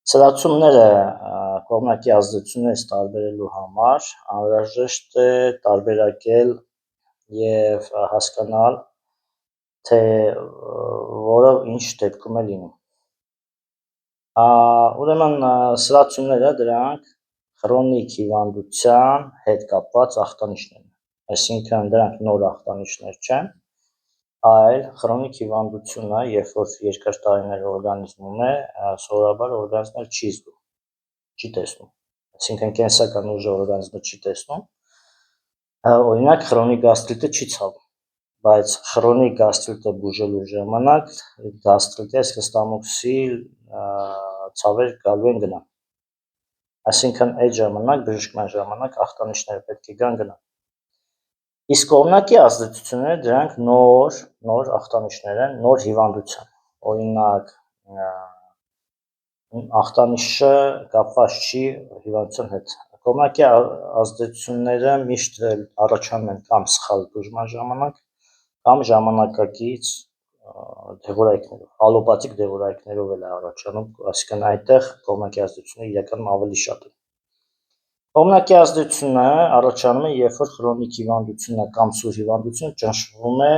Սրացումները կողմնակի ազդեցություններից տարբերելու համար անհրաժեշտ է տարբերակել և հասկանալ, թե որով ինչ դեպքում է լինում։ Ուրեմն սրացումները դրանք խրոնիկ հիվանդության հետ կապված ախտանիշներ են, այսինքն դրանք նոր ախտանիշներ չեն, այլ խրոնիկ հիվանդությունը, երբ որ երկար տարիներ օրգանիզմում է, սովորաբար օրգանիզմը չի զգում, չի տեսնում, այսինքն կենսական ուժը օրգանիզմը չի տեսնում, օրինակ խրոնիկ գաստրիտը չի ցավում, բայց խրոնիկ գաստրիտը բուժելու ժամանակ գաստրիտի, այսինքն ստամոքսի ցավեր գալու են գնան, այսինքն այդ ժամանակ բժշկման ժամանակ ախտանիշները պետք է գան գնան։ Իսկ կողմնակի ազդեցությունները դրանք նոր ախտանիշներ են, նոր հիվանդության, օրինակ ախտանիշը կապված չի հիվանդության հետ, կողմնակի ազդեցությունները միշտ առաջանում են կամ սխալ բուժման ժամանակ, կամ ժամանակակից դեղորայքներով, ալոպաթիկ դեղորայքներով էլ է առաջանում, այսինքն այնտեղ կողմնակի ազդեցությունը իրականում ավելի շատ է։ Կողմնակի ազդեցությունը առաջանում է, երբ որ խրոնիկ հիվանդությունը կամ սուր հիվանդությունը ճնշվում է,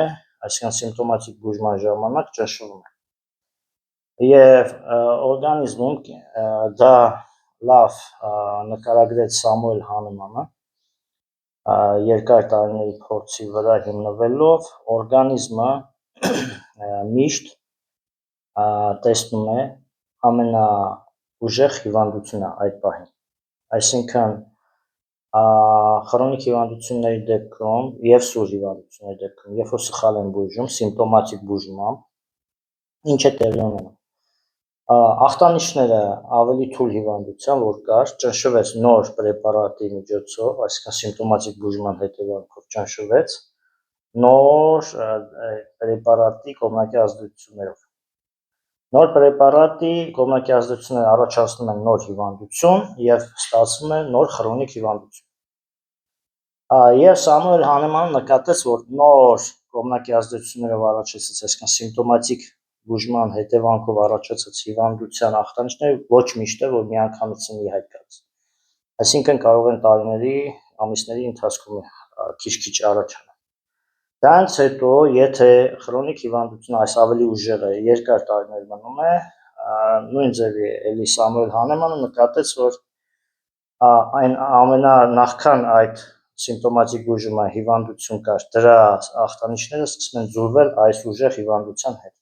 այսինքն սիմպտոմատիկ բուժման ժամանակ ճնշվում է։ Եվ օրգանիզմում դա լավ նկարագրեց Սամուել Հանեմանը, երկար տարիների փորձի վրա հիմնվելով, օրգանիզմը միշտ տեսնում է ամենաուժեղ հիվանդությունը այդ պահին, այսինքն խրոնիկ հիվանդությունների դեպքում և սուր հիվանդությունների դեպքում, երբ որ սխալ են բուժում, սիմպտոմատիկ բուժմամբ, ինչ է տեղի ունենում, ախտանիշները ավելի թույլ հիվանդության, որ կար, ճնշվեց նոր պրեպարատի միջոցով, այսինքն սիմպտոմատիկ բուժման հետևանքով ճնշվեց նոր պրեպարատի կողմնակի ազդեցություններով։ Նոր պրեպարատի կողմնակի ազդեցությունները առաջացնում են նոր հիվանդություն և ստացվում է նոր խրոնիկ հիվանդություն։ Եվ Սամուել Հանեմանը նկատեց, որ նոր կողմնակի ազդեցություններով առաջացած, այսինքն սիմպտոմատիկ բուժման հետևանքով առաջացած հիվանդության ախտանիշները ոչ միշտ է, որ միանգամից են ի հայտ գալիս, այսինքն կարող են տարիների, ամիսների ընթացքում քիչ-քիչ առաջանալ։ Դրանից հետո, եթե խրոնիկ հիվանդությունը այս ավելի ուժեղ է, երկար տարիներ մնում է, նույն ձևի էլի Սամուել Հանեմանը նկատեց, որ այն նախքան այդ սիմպտոմատիկ բուժումը հիվանդություն կար, դրա ախտանիշները սկսում են ձուլվել այս ուժեղ հիվանդության հետ։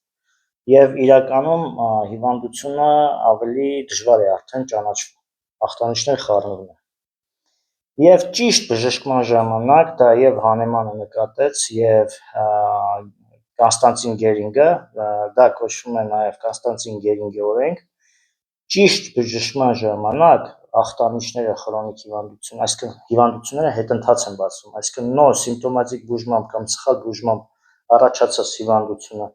Եվ իրականում հիվանդությունը ավելի դժվար է արդեն ճանաչվում, ախտանիշները խառնվում են։ Եվ ճիշտ բժշկման ժամանակ դա և Հանեմանը նկատեց, և Կոնստանտին Գերինգը, դա կոչվում է նաև Կոնստանտին Գերինգի օրենք, ճիշտ բժշկման ժամանակ ախտանիշները խրոնիկ հիվանդություն, այսինքն հիվանդությունները հետընթաց են բացվում, այսինքն նոր սիմպտոմատիկ բուժմամբ կամ սխալ բուժմամբ առաջացած հիվանդությունը,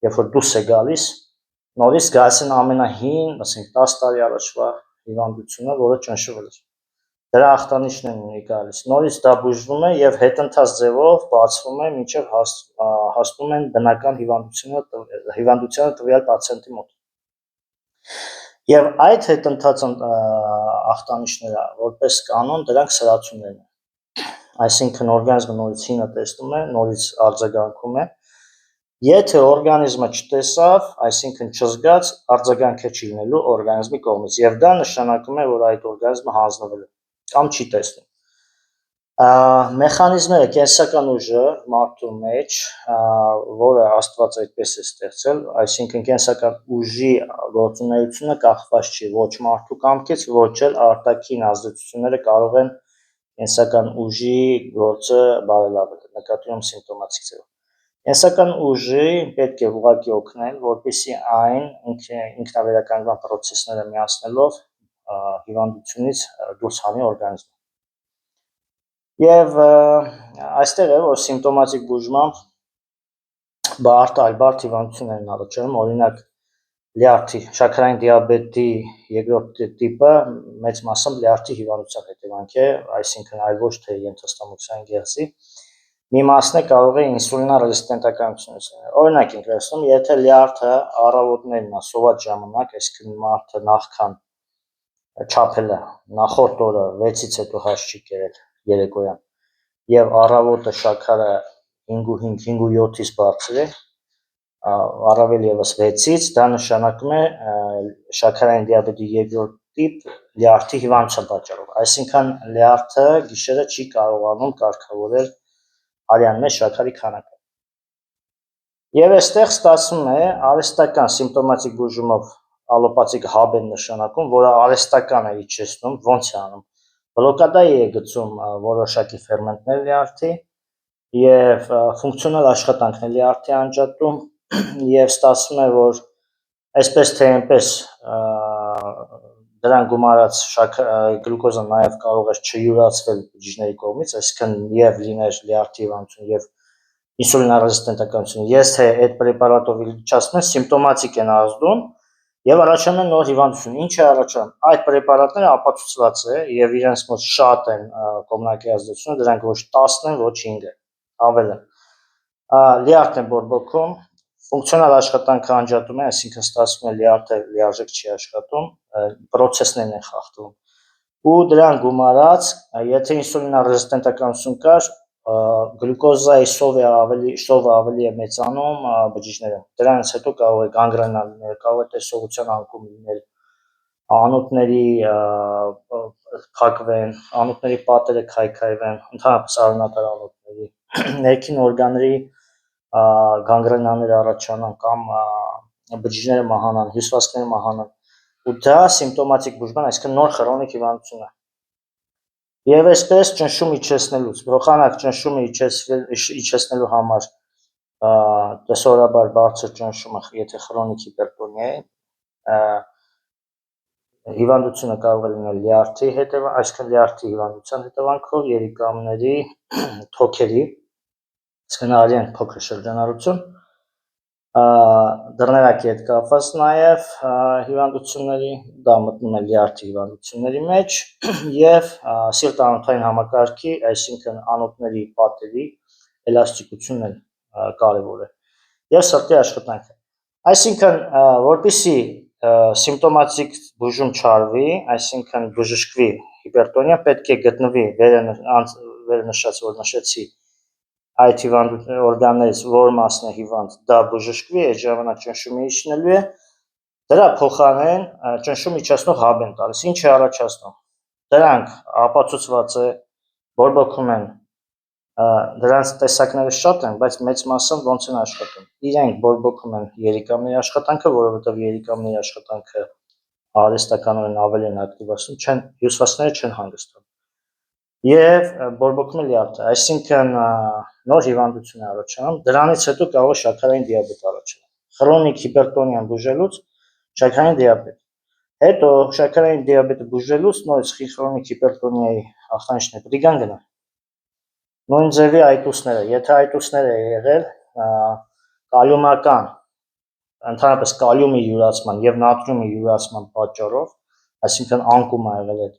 երբ որ դուրս է գալիս, նորից գալիս են ամենահին, ասենք 10 տարի առաջվա հիվանդությունը, որը ճնշվել էր։ Դրա ախտանիշներն են գալիս, նորից դա բուժվում է և հետընթաց ձևով բացվում է, մինչև հասնում են բնական հիվանդությանը տվյալ պացիենտի մոտ։ Եվ այդ հետընթաց ախտանիշները, որպես կանոն, դրանք սրացումներն են, այսինքն օրգանիզմը նորից հինը տեսնում է, նորից արձագանքում է, եթե օրգանիզմը չտեսավ, այսինքն չզգաց, արձագանք չի լինելու օրգանիզմի կողմից, և դա նշանակում է, որ այդ օրգանիզմը հանձնվել է կամ չի տեսնում։ Մեխանիզմները, կենսական ուժը մարդու մեջ, որը Աստված այդպես է ստեղծել, այսինքն կենսական ուժի գործունեությունը կախված չի ոչ մարդու կամքից, ոչ էլ արտաքին ազդեցությունները կարող են կենսական ուժի գործը բարելավել, նկատի ունեմ սիմպտոմատիկ ձևով։ Կենսական ուժին պետք է ուղղակի օգնել, որպեսզի այն ինքնավերականգնման պրոցեսները միացնելով հիվանդությունից դուրս հանի օրգանիզմը։ Եվ այստեղ է, որ սիմպտոմատիկ բուժմամբ բարդ հիվանդություններ են առաջանում, օրինակ լյարդի, շաքարային դիաբետի երկրորդ տիպը մեծ մասամբ լյարդի հիվանդության հետևանք է, այսինքն այլ ոչ թե ենթաստամոքսային գեղձի, մի մասն է կարող է ինսուլինառեզիստենտականություն լինել։ Օրինակ ենք վերցնում, եթե լյարդը առավոտներն է, սոված ժամանակ, այսինքն մարդը նախքան չափելը նախորդ օրը 6-ից հետո հաշ չի կերել երեկոյան եւ առավոտը շաքարը 5.5-5.7-ից բարձր է, առավել եւս 6-ից, դա նշանակում է շաքարային դիաբետի երկրորդ տիպ լյարդի հիվանդության պատճառով, այսինքն լյարդը գիշերը չի կարողանում կարգավորել արյան մեջ շաքարի քանակը։ Եվ այստեղ ստացվում է արհեստական սիմպտոմատիկ բուժումով ալոպաթիկ հաբ են նշանակում, որը արհեստական է իջեցնում, ոնց է անում։ Բլոկադայի է գցում որոշակի ֆերմենտներ լյարդի եւ ֆունկցիոնալ աշխատանքն է լյարդի անջատում եւ ստացվում է, որ այսպես թե այնպես դրան գումարած գլուկոզը նաեւ կարող է չյուրացվել բջիջների կողմից, այսինքն եւ լիներ լյարդի հիվանդություն եւ ինսուլինառեզիստենտականություն, ես թե այդ պրեպարատով իջացնեն սիմպտոմատիկ են ազդում եւ առաջանում են նոր հիվանդություն։ Ինչ է առաջանում։ Այդ պրեպարատները ապացուցված է եւ իրենց մոտ շատ են կողմնակի ազդեցությունը, դրանք ոչ 10-ն են, ոչ 5-ը, ավել են։ Լյարդն է բորբոքում, ֆունկցիոնալ աշխատանքը անջատում է, այսինքն ստացվում է լյարդը լիարժեք չի աշխատում, պրոցեսներն են խախտվում։ Ու դրան գումարած, եթե ինսուլինառեզիստենտականություն կար, գլուկոզայի շովը ավելի է մեծանում բջիջներում, դրանից հետո կարող է գանգրենալ լինել, կարող է տեսողության անկում լինել, անոթների փակվեն, անոթների պատերը քայքայվեն, ընդհանրապես արյունատար անոթների, ներքին օրգանների գանգրենաներ առաջանան կամ բջիջները մահանան, հյուսվածքները մահանան, ու դա սիմպտոմատիկ բուժման, այսինքն նոր խրոնիկ հիվանդություն է։ Եվ այսպես ճնշում իջեցնելուց, փոխանակ ճնշումը իջեցնելու համար տեսորաբար բարձր ճնշումը, եթե խրոնիկ հիպերտոնիա է, հիվանդությունը կարող է լինել լյարդի հետևանքով, այսինքն լյարդի հիվանդության հետևանքով, երիկամների, թոքերի, այսինքն արյան փոքր շրջանառություն, դռներակի հետ կապված նաև հիվանդությունների, դա մտնում է լյարդի հիվանդությունների մեջ եւ սիրտանոթային համակարգի, այսինքն անոթների պատերի էլաստիկությունն կարևոր է եւ սրտի աշխատանքը։ Այսինքն որպեսզի սիմպտոմատիկ բուժում չարվի, այսինքն բժշկվի հիպերտոնիա, պետք է գտնվի վերը նշած, որ նշեցի այդ հիվանդության օրգաններից որ մասն է հիվանդ, դա բժշկվի, այդ ժամանակ ճնշումը իջնելու է, դրա փոխարեն ճնշում իջեցնող հաբ են տալիս, ինչ է առաջացնում։ Դրանք ապացուցված է բորբոքում են, դրանց տեսակները շատ են, բայց մեծ մասը ոնց են աշխատում։ Իրենք բորբոքում են երիկամների աշխատանքը, որովհետև երիկամների աշխատանքը արհեստականորեն ավելի են ակտիվացնում, հյուսվածքները չեն հանգստանում։ Եվ բորբոքում է լյարդը, այսինքն նոր հիվանդություն է առաջանում, դրանից հետո կարող է շաքարային դիաբետ առաջանալ։ Խրոնիկ հիպերտոնիան բուժելուց շաքարային դիաբետ։ Հետո շաքարային դիաբետը բուժելուց նորից խրոնիկ հիպերտոնիայի ախտանիշները պետք է գնան։ Նույն ձևի այտուսները, եթե այտուսներ է եղել կալիումական, ընդհանրապես կալիումի յուրացման եւ նատրիումի յուրացման պատճառով, այսինքն անկում ա եղել այդ,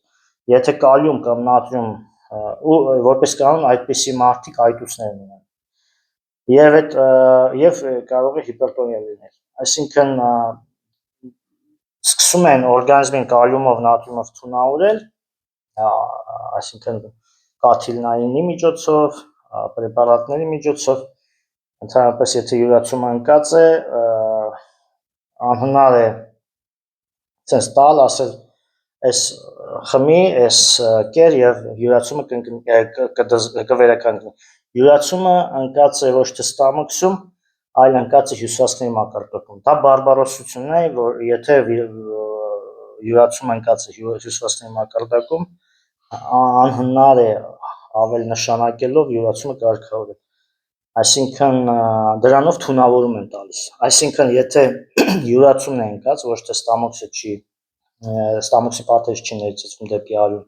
եթե կալիում կամ նատրիում ու որպես կանոն այդպիսի մարդիկ այտուցներ ունեն եւ կարող է հիպերտոնիա լինել, այսինքն սկսում են օրգանիզմին կալիումով նատրիումով թունավորել, այսինքն կաթիլնայինի միջոցով, պրեպարատների միջոցով, ընդհանրապես եթե յուրացումը ընկած է, անհնար է ցենց տալ, ասել այս խմի, այս կեր եւ յուրացումը կվերականգնի։ Յուրացումը ընկած է ոչ թե ստամոքսում, այլ ընկած է հյուսվածքների մակարդակում։ Դա բարբարոսություն է, որ եթե յուրացումը ընկած է հյուսվածքների մակարդակում, անհնար է ավել նշանակելով յուրացումը կարգավորել։ Այսինքն դրանով թունավորում են տալիս։ Այսինքն եթե յուրացումն է ընկած, ոչ թե ստամոքսի պատերից չի ներծծվում դեպի արյուն,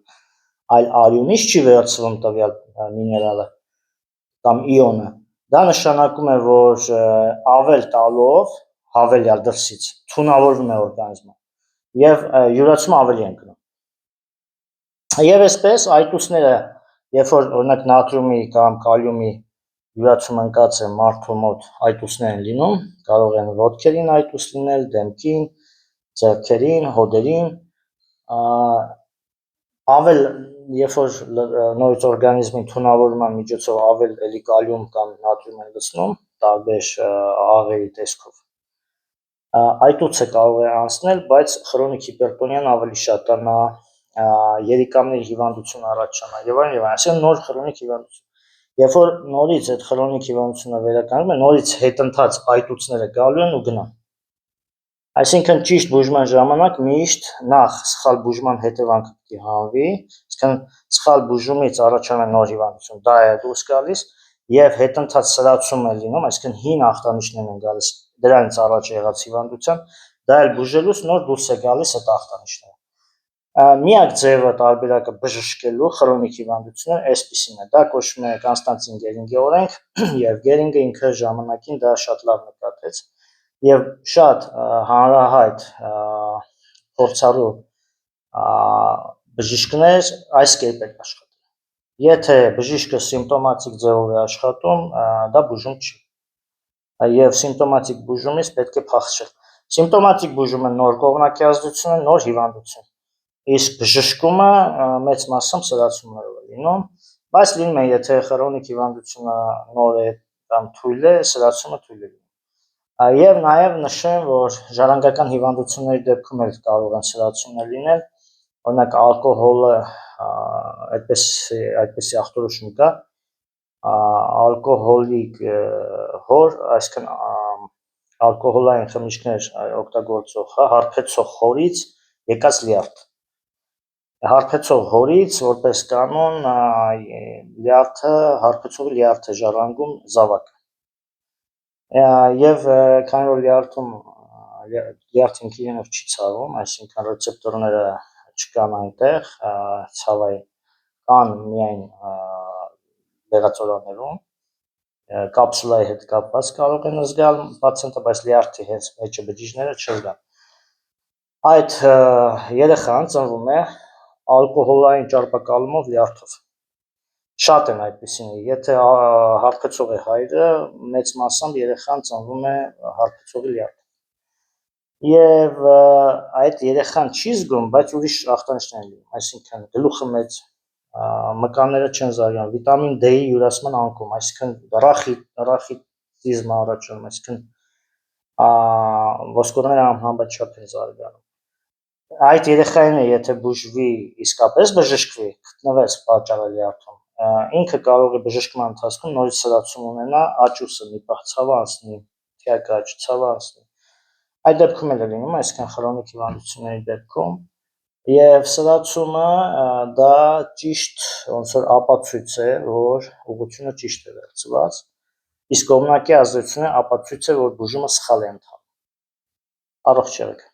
այլ արյունից չի վերցվում տվյալ միներալը կամ իոնը, դա նշանակում է, որ ավել տալով հավելյալ դրսից թունավորվում է օրգանիզմը եւ յուրացումը ավելի է ընկնում։ Եվ այսպես այտուսները, երբ որ օրինակ նատրիումի կամ կալիումի յուրացումը ընկած է մարդու մոտ, այտուսներ են լինում, կարող են ոտքերին այտուս լինել, դեմքին, ձեռքերին, հոդերին, ավել երբ որ նորից օրգանիզմի թունավորման միջոցով ավել էլի կալիում կամ նատրիում են գցնում տարբեր աղերի տեսքով, այտուցը կարող է անցնել, բայց խրոնիկ հիպերտոնիան ավելի շատ նա երիկամների հիվանդություն առաջանա եւ այլն, այսինքն նոր խրոնիկ հիվանդություն։ Երբ որ նորից այդ խրոնիկ հիվանդությունը վերականգնում է, նորից հետընթաց այտուցները գալու են ու գնան։ Այսինքն ճիշտ բուժման ժամանակ միշտ նախ սխալ բուժման հետևանքը պիտի հանվի, այսինքն սխալ բուժումից առաջանում է նոր հիվանդություն, դա է դուրս գալիս եւ հետընթաց սրացում է լինում, այսինքն հին ախտանիշներն են գալիս դրանից առաջ եղած հիվանդության, դա էլ բուժելուց նոր դուրս է գալիս այդ ախտանիշները։ Միակ ձևը տարբերակը բժշկելու խրոնիկ հիվանդությունները այսպիսին է, դա կոչվում է Կոնստանտին Գերինգի օրենք եւ Գերինգը ինքը ժամանակին դա շատ լավ նկատեց եւ շատ հանրահայտ փորձառու բժիշկներ այս կերպ են աշխատում։ Եթե բժիշկը սիմպտոմատիկ ձևով է աշխատում, դա բուժում չի։ Եվ սիմպտոմատիկ բուժումից պետք է փախչել։ Սիմպտոմատիկ բուժումը նոր կողմնակի ազդեցություն է, նոր հիվանդություն։ Իսկ բժշկումը մեծ մասամբ սրացումներով է լինում, բայց լինում է, եթե խրոնիկ հիվանդությունը նոր է կամ թույլ է, սրացումը թույլ է լինում։ Եվ նաև նշեմ, որ ժառանգական հիվանդությունների դեպքում էլ կարող են սրացումներ լինել, օրինակ ալկոհոլը այդպեսի ախտորոշում կա, ալկոհոլիկ հոր, այսինքն ալկոհոլային խմիչքներ օգտագործող, հարբեցող հորից եկած լյարդ։ Հարբեցող հորից որպես կանոն լյարդը, հարբեցողի լյարդը ժառանգում զավակը։ Եվ քանի որ լյարդը ինքը իրենով չի ցավում, այսինքն ռեցեպտորները չկան այնտեղ, ցավային կան միայն դեղացորաներում, կապսուլայի հետ կապված կարող են զգալ պացիենտը, բայց լյարդի հենց մեջը բջիջները չզգան։ Այդ երեխան ծնվում է ալկոհոլային ճարպակալումով լյարդով։ Շատ են այդպիսիները, եթե հարբեցող է հայրը, մեծ մասամբ երեխան ծնվում է հարբեցողի լյարդով։ Եվ այդ երեխան չի զգում, բայց ուրիշ ախտանիշներ են լինում, այսինքն գլուխը մեծ, մկանները չեն զարգանում, վիտամին D-ի յուրացման անկում, այսինքն ռախիտիզմ առաջանում, այսինքն ոսկորները անհամբաչափ են զարգանում։ Այդ երեխայինը եթե բուժվի, իսկապես բժշկվի, գտնվեց պատճառը լյարդում, ինքը կարող է բժշկման ընթացքում նորից սրացում ունենա, աճուսը մի պահ ցավը անցնի, թիակը աճ ցավը անցնի։ Այդ դեպքում էլ է լինում, այսինքն խրոնիկ հիվանդությունների դեպքում, եւ սրացումը դա ճիշտ ոնց որ ապացույց է, որ ուղղությունը ճիշտ է վերցված, իսկ կողմնակի ազդեցությունը ապացույց է, որ բուժումը սխալ է ընթանում։ Առողջ եղեք։